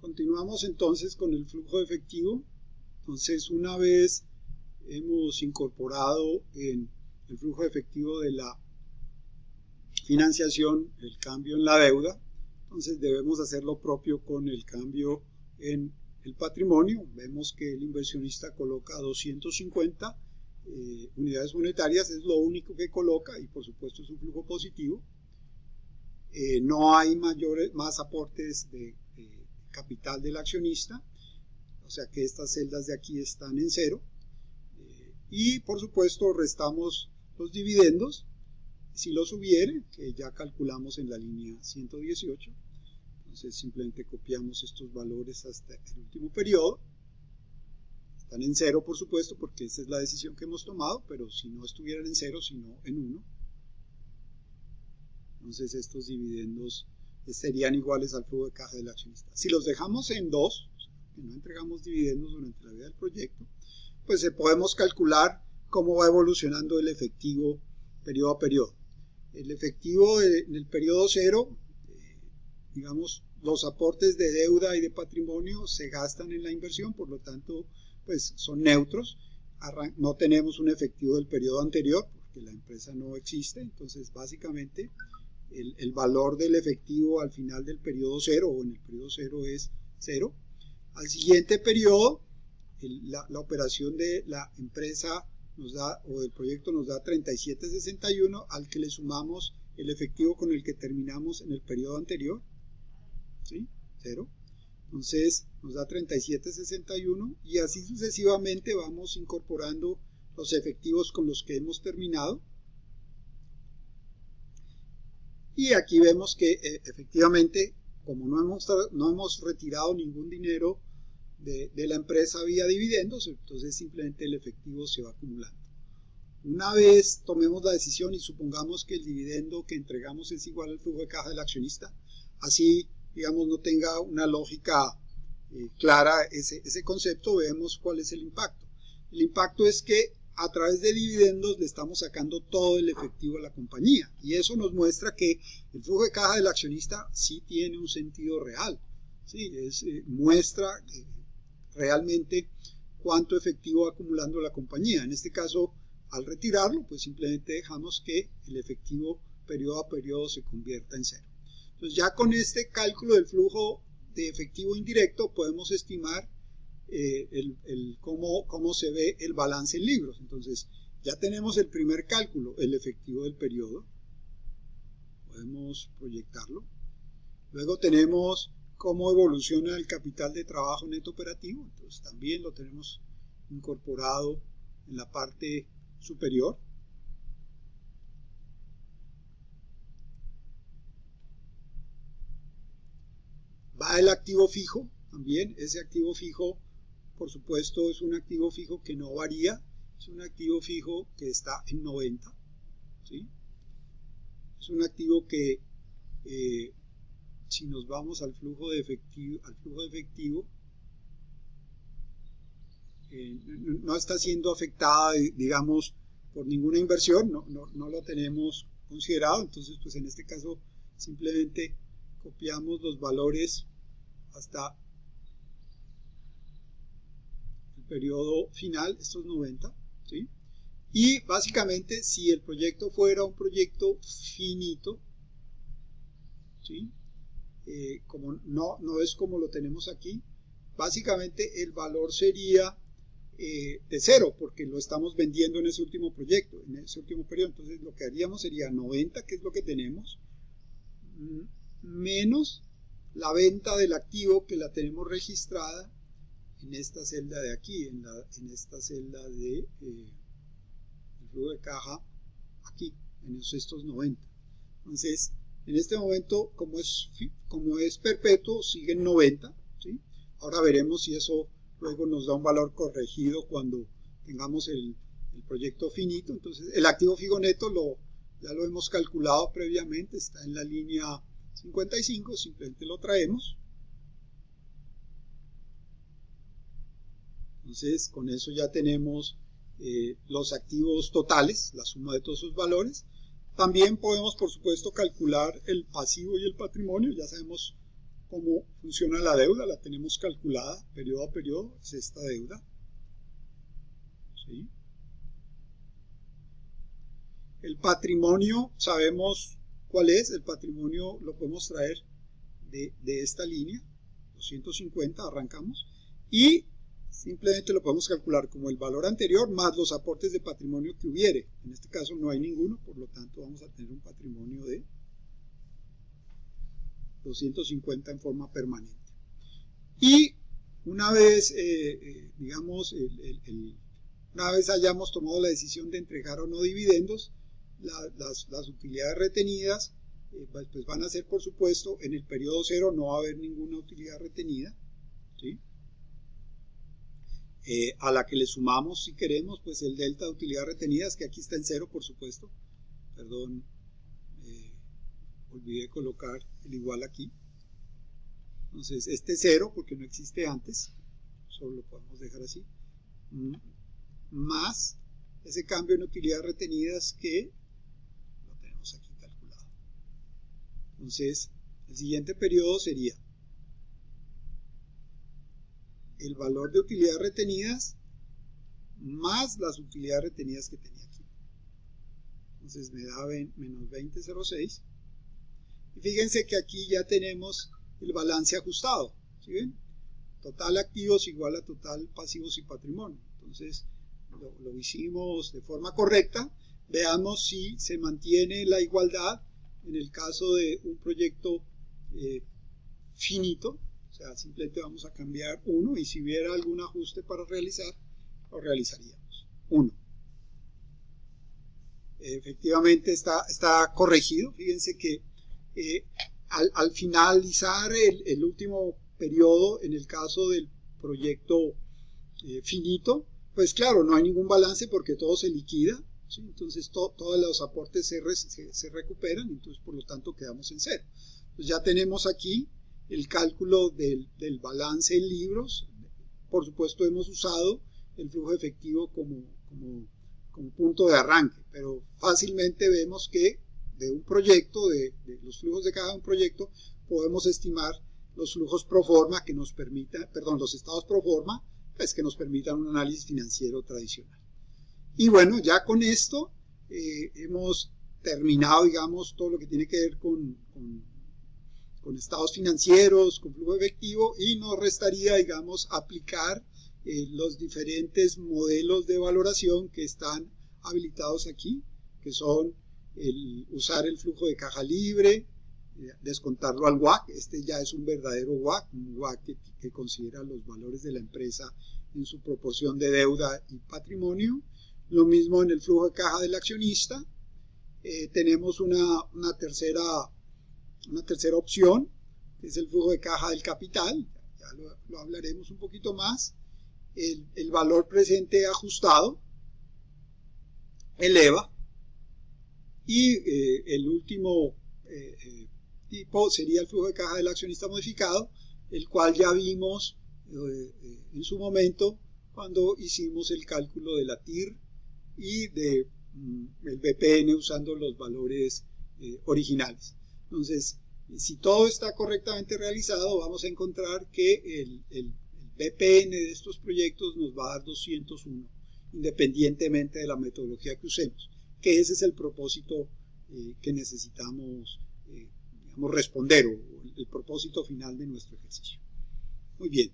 Continuamos entonces con el flujo de efectivo. Entonces, una vez hemos incorporado en el flujo de efectivo de la financiación el cambio en la deuda, entonces debemos hacer lo propio con el cambio en el patrimonio. Vemos que el inversionista coloca 250 unidades monetarias, es lo único que coloca y por supuesto es un flujo positivo. No hay más aportes de capital del accionista, o sea que estas celdas de aquí están en cero. Y por supuesto restamos los dividendos, si los hubiere, que ya calculamos en la línea 118. Entonces simplemente copiamos estos valores hasta el último periodo. Están en cero, por supuesto, porque esta es la decisión que hemos tomado, pero si no estuvieran en cero, sino en 1, entonces estos dividendos serían iguales al flujo de caja del accionista. Si los dejamos en 2, que no entregamos dividendos durante la vida del proyecto, pues podemos calcular cómo va evolucionando el efectivo periodo a periodo. El efectivo en el periodo 0, digamos, los aportes de deuda y de patrimonio se gastan en la inversión, por lo tanto, pues son neutros. No tenemos un efectivo del periodo anterior, porque la empresa no existe, entonces básicamente el valor del efectivo al final del periodo 0 o en el periodo 0 es 0. Al siguiente periodo, la operación de la empresa nos da, o del proyecto nos da 37.61, al que le sumamos el efectivo con el que terminamos en el periodo anterior, ¿sí? 0. Entonces nos da 37.61 y así sucesivamente vamos incorporando los efectivos con los que hemos terminado. Y aquí vemos que efectivamente, como no hemos retirado ningún dinero de la empresa vía dividendos, entonces simplemente el efectivo se va acumulando. Una vez tomemos la decisión y supongamos que el dividendo que entregamos es igual al flujo de caja del accionista, así digamos no tenga una lógica clara ese concepto, vemos cuál es el impacto. El impacto es que a través de dividendos le estamos sacando todo el efectivo a la compañía y eso nos muestra que el flujo de caja del accionista sí tiene un sentido real, ¿sí? Muestra realmente cuánto efectivo va acumulando la compañía. En este caso, al retirarlo, pues simplemente dejamos que el efectivo periodo a periodo se convierta en 0. Entonces ya con este cálculo del flujo de efectivo indirecto podemos estimar cómo se ve el balance en libros. Entonces ya tenemos el primer cálculo, el efectivo del periodo. Podemos proyectarlo. Luego tenemos cómo evoluciona el capital de trabajo neto operativo. Entonces también lo tenemos incorporado en la parte superior. Va el activo fijo también. Ese activo fijo, por supuesto, es un activo fijo que no varía. Es un activo fijo que está en 90. ¿Sí? Es un activo que si nos vamos al flujo de efectivo, no está siendo afectada, digamos, por ninguna inversión, no lo tenemos considerado. Entonces, pues en este caso simplemente copiamos los valores hasta el periodo final, estos 90, ¿sí? Y básicamente, si el proyecto fuera un proyecto finito, ¿sí? Como no es como lo tenemos aquí, básicamente el valor sería de 0, porque lo estamos vendiendo en ese último proyecto, en ese último periodo. Entonces lo que haríamos sería 90, que es lo que tenemos, menos la venta del activo que la tenemos registrada en esta celda de aquí, en esta celda de el flujo de caja aquí, en estos 90. Entonces, en este momento, como es perpetuo, sigue en 90, ¿sí? Ahora veremos si eso luego nos da un valor corregido cuando tengamos el proyecto finito. Entonces, el activo fijo neto ya lo hemos calculado previamente, está en la línea 55, simplemente lo traemos. Entonces, con eso ya tenemos los activos totales, la suma de todos sus valores. También podemos, por supuesto, calcular el pasivo y el patrimonio. Ya sabemos cómo funciona la deuda, la tenemos calculada periodo a periodo, es esta deuda. ¿Sí? El patrimonio, sabemos cuál es, el patrimonio lo podemos traer de esta línea, 250, arrancamos, y simplemente lo podemos calcular como el valor anterior más los aportes de patrimonio que hubiere. En este caso no hay ninguno, por lo tanto vamos a tener un patrimonio de 250 en forma permanente. Y una vez, digamos, una vez hayamos tomado la decisión de entregar o no dividendos, las utilidades retenidas pues van a ser, por supuesto, en el periodo cero no va a haber ninguna utilidad retenida, ¿sí? A la que le sumamos, si queremos, pues el delta de utilidades retenidas, que aquí está en cero, por supuesto. Perdón, olvidé colocar el igual aquí. Entonces, este es cero porque no existe antes, solo lo podemos dejar así, más ese cambio en utilidades retenidas que lo tenemos aquí calculado. Entonces, el siguiente periodo sería el valor de utilidades retenidas más las utilidades retenidas que tenía aquí. Entonces me da menos 20,06. Y fíjense que aquí ya tenemos el balance ajustado. ¿Sí ven? Total activos igual a total pasivos y patrimonio. Entonces lo hicimos de forma correcta. Veamos si se mantiene la igualdad en el caso de un proyecto finito. O sea, simplemente vamos a cambiar 1 y si hubiera algún ajuste para realizar, lo realizaríamos. 1. Efectivamente está corregido. Fíjense que al finalizar el último periodo, en el caso del proyecto finito, pues claro, no hay ningún balance porque todo se liquida, ¿sí? Entonces todos los aportes se recuperan, entonces por lo tanto quedamos en cero. Pues ya tenemos aquí el cálculo del balance en libros. Por supuesto hemos usado el flujo efectivo como punto de arranque, pero fácilmente vemos que de un proyecto, de los flujos de caja de un proyecto, podemos estimar los flujos pro forma que nos permitan, perdón, los estados pro forma, pues que nos permitan un análisis financiero tradicional. Y bueno, ya con esto hemos terminado, digamos, todo lo que tiene que ver con estados financieros, con flujo efectivo, y nos restaría, digamos, aplicar los diferentes modelos de valoración que están habilitados aquí, que son usar el flujo de caja libre, descontarlo al WACC. Este ya es un verdadero WACC, un WACC que considera los valores de la empresa en su proporción de deuda y patrimonio. Lo mismo en el flujo de caja del accionista. Tenemos una tercera opción, que es el flujo de caja del capital. Ya lo hablaremos un poquito más. El valor presente ajustado, el EVA, y el último tipo sería el flujo de caja del accionista modificado, el cual ya vimos en su momento cuando hicimos el cálculo de la TIR y del BPN usando los valores originales. Entonces, si todo está correctamente realizado, vamos a encontrar que el BPN de estos proyectos nos va a dar 201, independientemente de la metodología que usemos, que ese es el propósito que necesitamos digamos, responder, o el propósito final de nuestro ejercicio. Muy bien.